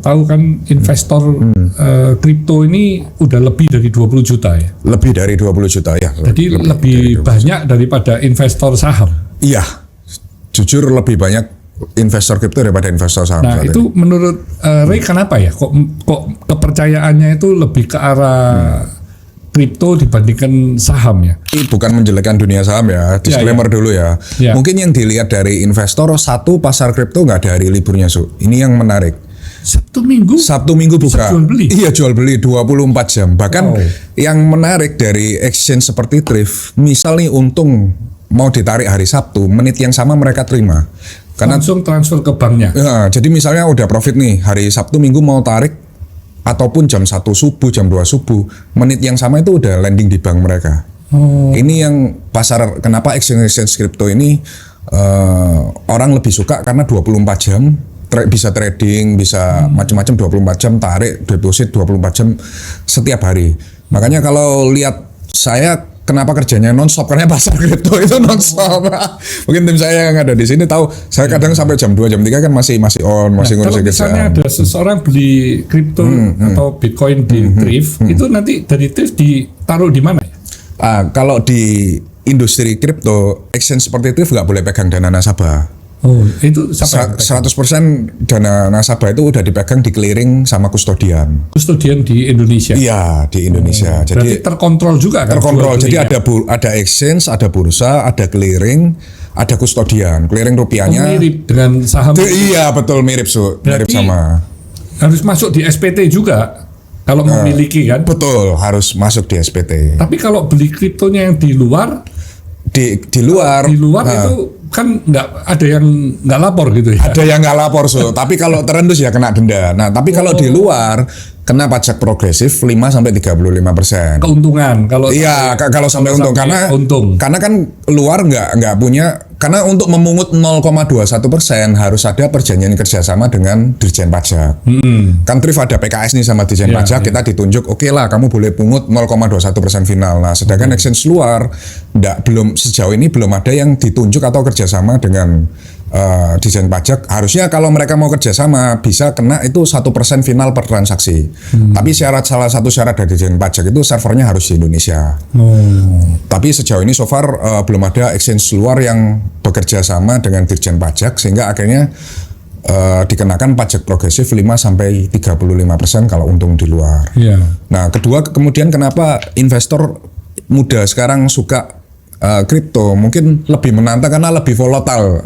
tahu kan investor kripto ini udah lebih dari 20 juta ya. Lebih dari 20 juta ya. Jadi lebih banyak daripada investor saham. Iya, jujur lebih banyak investor kripto daripada investor saham. Nah itu menurut Ray kenapa ya? Kok kepercayaannya itu lebih ke arah kripto dibandingkan saham ya? Bukan menjelekkan dunia saham ya, disclaimer dulu ya. Mungkin yang dilihat dari investor, satu, pasar kripto nggak ada hari liburnya, Su. Ini yang menarik. Sabtu Minggu buka. Jual beli? Iya, jual beli 24 jam. Bahkan yang menarik dari exchange seperti Thrift, misal nih untung mau ditarik hari Sabtu, menit yang sama mereka terima. Karena langsung transfer ke banknya. Ya, jadi misalnya udah profit nih, hari Sabtu Minggu mau tarik, ataupun jam 1 subuh, jam 2 subuh, menit yang sama itu udah landing di bank mereka. Ini yang pasar, kenapa exchange crypto ini orang lebih suka karena 24 jam, bisa trading, bisa macam-macam 24 jam, tarik, deposit 24 jam setiap hari. Makanya kalau lihat saya, kenapa kerjanya non-stop? Karena pasar kripto itu non-stop. Mungkin tim saya yang ada di sini tahu, saya kadang sampai jam 2, jam 3 kan masih on, masih ngurusin kerjaan. Kalau misalnya ada seseorang beli kripto atau Bitcoin di Thrift, itu nanti dari Thrift ditaruh di mana ya? Kalau di industri kripto, exchange seperti Thrift nggak boleh pegang dana nasabah. Oh, itu 100% dana nasabah itu udah dipegang di clearing sama kustodian. Kustodian di Indonesia? Iya, di Indonesia. Jadi terkontrol juga kan? Terkontrol. Jadi ada exchange, ada bursa, ada clearing, ada kustodian. Clearing rupiahnya mirip dengan saham. Iya, betul, mirip, Su. Mirip sama. Harus masuk di SPT juga kalau memiliki kan? Betul, harus masuk di SPT. Tapi kalau beli kriptonya yang di luar itu kan nggak ada yang nggak lapor gitu ya? Ada yang nggak lapor, So. Tapi kalau terendus ya kena denda. Nah, tapi kalau di luar kena pajak progresif 5-35%. Keuntungan kalau kalau sampai untung karena kan luar nggak punya, karena untuk memungut 0,21% harus ada perjanjian kerjasama dengan Dirjen Pajak. Kan Thrift ada PKS nih sama Dirjen Pajak, kita ditunjuk, oke lah kamu boleh pungut 0,21% final. Nah, sedangkan exchange luar sejauh ini belum ada yang ditunjuk atau kerjasama dengan Dirjen Pajak. Harusnya kalau mereka mau kerjasama bisa kena itu 1% final per transaksi. Tapi salah satu syarat dari Dirjen Pajak itu servernya harus di Indonesia. Tapi sejauh ini so far belum ada exchange luar yang bekerja sama dengan Dirjen Pajak sehingga akhirnya dikenakan pajak progresif 5-35% kalau untung di luar. Nah, kedua kemudian kenapa investor muda sekarang suka kripto, mungkin lebih menantang karena lebih volatile.